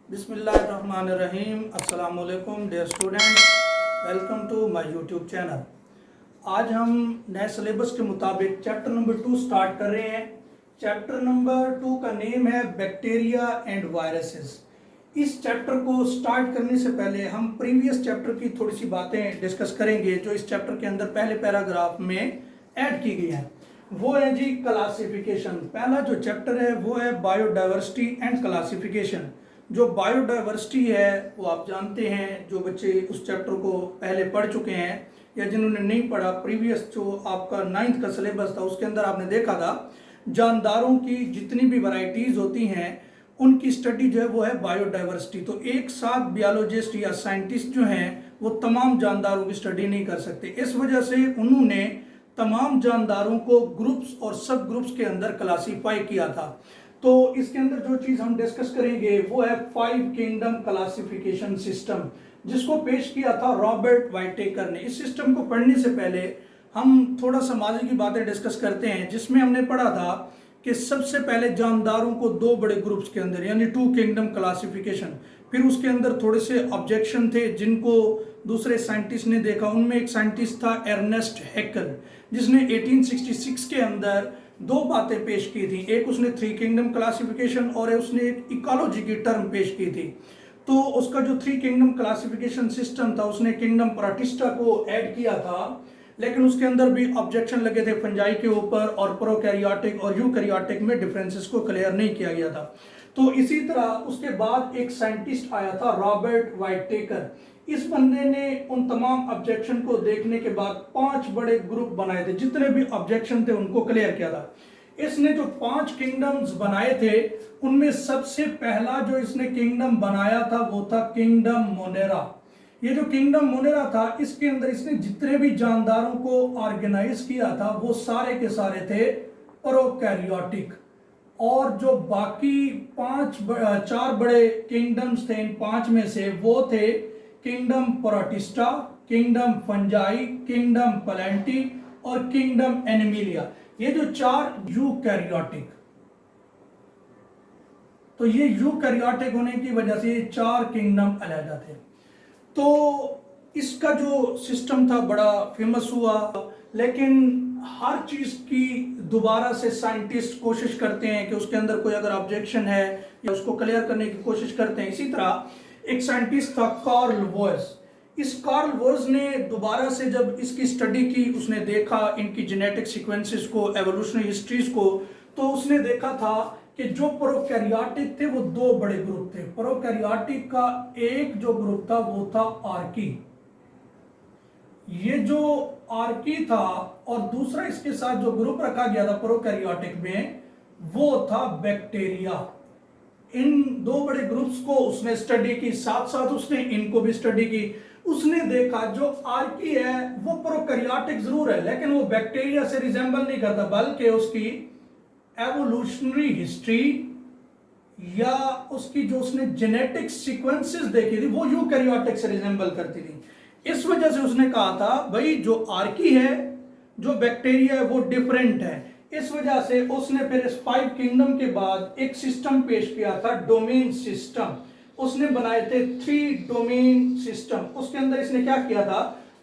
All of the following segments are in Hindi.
बिस्मिल्लाहिर्रहमानिर्रहीम। अस्सलाम वालेकुम dear students, welcome to my YouTube channel. आज हम नए सिलेबस के मुताबिक चैप्टर नंबर 2 स्टार्ट कर रहे हैं। चैप्टर नंबर 2 का नेम है बैक्टीरिया एंड वायरसेस। इस चैप्टर को स्टार्ट करने से पहले हम प्रीवियस चैप्टर की थोड़ी सी बातें डिस्कस करेंगे जो इस चैप्टर के अंदर पहले पैराग्राफ में ऐड की गई हैं। वो है जी क्लासिफिकेशन। पहला जो चैप्टर है वो है बायोडाइवर्सिटी एंड क्लासिफिकेशन। जो बायोडाइवर्सिटी है वो आप जानते हैं, जो बच्चे उस चैप्टर को पहले पढ़ चुके हैं या जिन्होंने नहीं पढ़ा, प्रीवियस जो आपका 9th का सिलेबस था उसके अंदर आपने देखा था जानदारों की जितनी भी वैरायटीज होती हैं उनकी स्टडी जो है वो है बायोडाइवर्सिटी। तो एक साथ बियोलॉजिस्ट या साइंटिस्ट जो हैं वो तमाम जानदारों की स्टडी नहीं कर सकते। इस वजह से उन्होंने तमाम जानदारों को ग्रुप्स और सब ग्रुप्स के अंदर क्लासीफाई किया था। तो इसके अंदर जो चीज हम डिस्कस करेंगे वो है 5 किंगडम क्लासिफिकेशन सिस्टम, जिसको पेश किया था रॉबर्ट वाइटेकर ने। इस सिस्टम को पढ़ने से पहले हम थोड़ा सा माजी की बातें डिस्कस करते हैं, जिसमें हमने पढ़ा था कि सबसे पहले जानदारों को 2 बड़े ग्रुप्स के अंदर यानी 2 किंगडम क्लासिफिकेशन, फिर उसके अंदर थोड़े से ऑब्जेक्शन थे जिनको दूसरे साइंटिस्ट ने देखा। उनमें एक साइंटिस्ट था अर्नेस्ट हैकेल, जिसने 1866 के अंदर 2 बातें पेश की थी। एक उसने 3 किंगडम क्लासिफिकेशन और उसने एक इकोलॉजी की टर्म पेश की थी। तो उसका जो 3 किंगडम क्लासिफिकेशन सिस्टम था उसने किंगडम प्रोटिस्टा को ऐड किया था, लेकिन उसके अंदर भी ऑब्जेक्शन लगे थे फंजाई के ऊपर और प्रोकैरियोटिक और यूकैरियोटिक में डिफरेंसेस को क्लियर नहीं किया गया था। तो इसी तरह उसके बाद एक साइंटिस्ट आया था रॉबर्ट वाइटेकर। इस बंदे ने उन तमाम ऑब्जेक्शन को देखने के बाद 5 बड़े ग्रुप बनाए थे, जितने भी ऑब्जेक्शन थे उनको क्लियर किया था। इसने जो 5 किंगडम्स बनाए थे उनमें सबसे पहला जो इसने किंगडम बनाया था वो था किंगडम मोनेरा। ये जो किंगडम मोनेरा था इसके अंदर इसने जितने भी जानदारों को ऑर्गेनाइज किया था वो सारे के सारे थे प्रोकैरियोटिक। और जो बाकी 4 बड़े किंगडम्स थे इन 5 में से वो थे kingdom protista, kingdom fungi, kingdom Plantae और किंगडम एनिमिलिया। ये जो 4 यूकैरियोटिक, तो ये यूकैरियोटिक होने की वजह से ये 4 किंगडम अलग थे। तो इसका जो सिस्टम था बड़ा फेमस हुआ, लेकिन हर चीज की दोबारा से साइंटिस्ट कोशिश करते हैं कि उसके अंदर कोई अगर ऑब्जेक्शन है या उसको क्लियर करने की कोशिश करते हैं। इसी तरह एक साइंटिस्ट था कार्ल वोयस। इस कार्ल वोयस ने दोबारा से जब इसकी स्टडी की, उसने देखा इनकी जेनेटिक सीक्वेंसेस को, एवोल्यूशनरी हिस्ट्रीज को, तो उसने देखा था कि जो प्रोकैरियोटिक थे वो 2 बड़े ग्रुप थे। प्रोकैरियोटिक का एक जो ग्रुप था वो था आर्की। ये जो आर्की था और दूसरा इसके साथ जो ग्रुप रखा गया था प्रोकैरियोटिक में वो था बैक्टीरिया। इन 2 बड़े ग्रुप्स को उसने स्टडी की, साथ साथ उसने इनको भी स्टडी की। उसने देखा जो आर्की है वो प्रोकैरियोटिक जरूर है लेकिन वो बैक्टीरिया से रिजेंबल नहीं करता, बल्कि उसकी एवोल्यूशनरी हिस्ट्री या उसकी जो उसने जेनेटिक सीक्वेंसेस देखी थी वो यूकैरियोटिक से रिजेंबल करती थी। इस वजह से उसने कहा था भाई जो आर्की है, जो बैक्टीरिया है वो डिफरेंट है। इस वजह से उसने फिर इस 5 किंगडम के बाद एक सिस्टम पेश किया था, डोमेन सिस्टम। उसने बनाए थे 3 डोमेन सिस्टम। उसके अंदर इसने क्या किया था,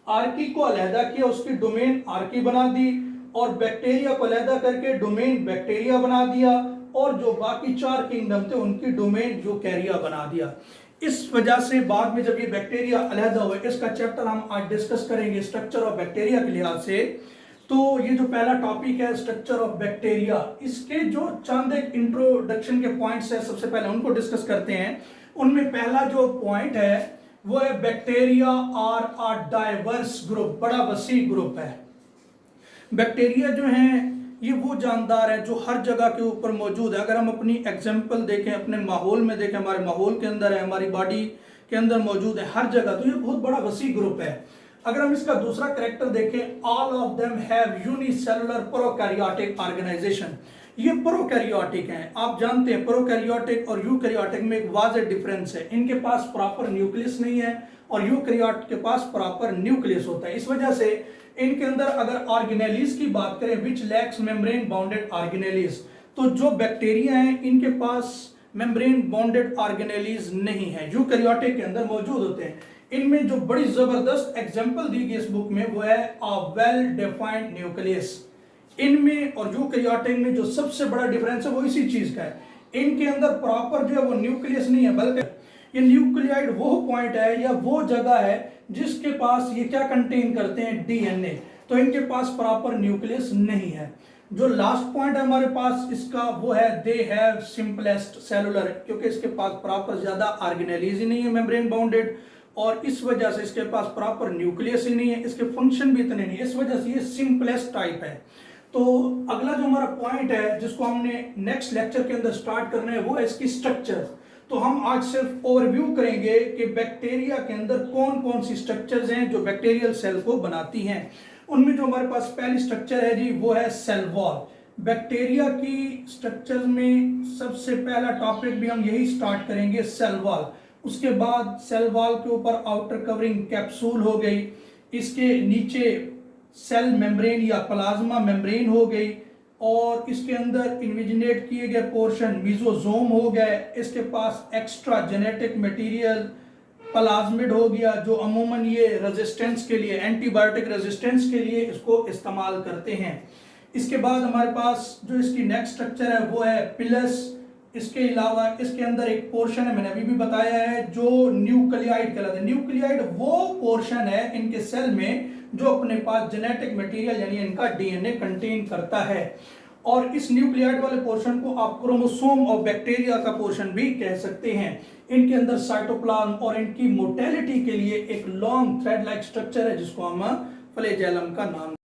आर्की को अलहदा किया, उसकी डोमेन आर्की बना दी, और बैक्टीरिया को अलहदा करके डोमेन बैक्टीरिया बना दिया, और जो बाकी 4 किंगडम थे उनकी डोमेन यूकैरिया बना दिया। इस वजह से बाद में जब ये बैक्टीरिया अलहदा हुए, इसका चैप्टर हम आज डिस्कस करेंगे स्ट्रक्चर ऑफ बैक्टीरिया के लिहाज से। तो ये जो पहला टॉपिक है स्ट्रक्चर ऑफ बैक्टीरिया, इसके जो चंद एक इंट्रोडक्शन के पॉइंट्स है सबसे पहले उनको डिस्कस करते हैं। उनमें पहला जो पॉइंट है वो है bacteria are a diverse group, बड़ा वसी ग्रुप है। बैक्टीरिया जो हैं ये वो जानदार है जो हर जगह के ऊपर मौजूद है। अगर हम अपनी एग्जांपल देखें, अपने माहौल में देखें, हमारे माहौल के अंदर है, हमारी बॉडी के अंदर मौजूद है हर जगह, तो ये बहुत बड़ा वसी ग्रुप है। अगर हम इसका दूसरा कैरेक्टर देखें, all of them have unicellular prokaryotic organisation. ये प्रोकैरियोटिक हैं। आप जानते हैं प्रोकैरियोटिक और यूकैरियोटिक में एक वाज़ेह डिफरेंस है। इनके पास प्रॉपर न्यूक्लियस नहीं है और यूकैरियोट के पास प्रॉपर न्यूक्लियस होता है। इस वजह से इनके अंदर अगर ऑर्गेनेलिस की बात करें, विच लैक्स मेम्ब्रेन बाउंडेड ऑर्गेनेलिस, तो जो बैक्टीरिया हैं इनके पास मेम्ब्रेन बॉन्डेड ऑर्गेनेलीज नहीं है, यूकैरियोटिक के अंदर मौजूद होते हैं। इनमें जो बड़ी जबरदस्त एग्जांपल दी गई इस बुक में वो है अ वेल डिफाइंड न्यूक्लियस। इनमें और यूकैरियोटिक में जो सबसे बड़ा डिफरेंस है वो इसी चीज का है, इनके अंदर प्रॉपर जो है वो न्यूक्लियस नहीं है, बल्कि ये न्यूक्लियाइड वो पॉइंट है या वो जगह है जिसके पास ये क्या कंटेन करते हैं, डीएनए। तो इनके पास प्रॉपर न्यूक्लियस नहीं है। जो लास्ट पॉइंट है हमारे पास इसका वो है दे हैव सिंपलेस्ट सेलुलर, क्योंकि इसके पास प्रॉपर ज्यादा ऑर्गेनेलीज ही नहीं है मेम्ब्रेन बाउंडेड, और इस वजह से इसके पास प्रॉपर न्यूक्लियस ही नहीं है, इसके फंक्शन भी इतने नहीं, इस वजह से ये सिंपलेस्ट टाइप है। तो अगला जो हमारा पॉइंट है जिसको हमने नेक्स्ट लेक्चर के अंदर स्टार्ट करना है वो है इसकी स्ट्रक्चर। तो हम आज सिर्फ ओवरव्यू करेंगे कि बैक्टीरिया के अंदर कौन कौन सी स्ट्रक्चर्स हैं जो बैक्टीरियल सेल को बनाती हैं। उनमें जो हमारे पास पहली स्ट्रक्चर है जी वो है सेल वॉल। बैक्टीरिया की स्ट्रक्चर में सबसे पहला टॉपिक भी हम यही स्टार्ट करेंगे, सेल वॉल। उसके बाद सेल वॉल के ऊपर आउटर कवरिंग कैप्सूल हो गई, इसके नीचे सेल मेम्ब्रेन या प्लाज्मा मेम्ब्रेन हो गई, और इसके अंदर इन्विजिनेट किए गए पोर्शन मिजोजोम हो गए, इसके पास एक्स्ट्रा जेनेटिक मटेरियल प्लाज्मिड हो गया जो अमूमन ये रेजिस्टेंस के लिए, एंटीबायोटिक रेजिस्टेंस के लिए इसको इस्तेमाल करते हैं। इसके बाद हमारे पास जो इसकी नेक्स्ट स्ट्रक्चर है वो है पिलस। इसके अलावा इसके अंदर एक पोर्शन है, मैंने अभी भी बताया है, जो न्यूक्लियाइड कहलाता है। न्यूक्लियाइड वो पोर्शन है इनके सेल में जो अपने पास जेनेटिक मटेरियल यानी इनका डीएनए कंटेन करता है, और इस न्यूक्लियाइड वाले पोर्शन को आप क्रोमोसोम और बैक्टीरिया का पोर्शन भी कह सकते हैं। इनके अंदर साइटोप्लाज्म और इनकी मोटेलिटी के लिए एक लॉन्ग थ्रेड लाइक स्ट्रक्चर है जिसको हम फ्लैजेलम का नाम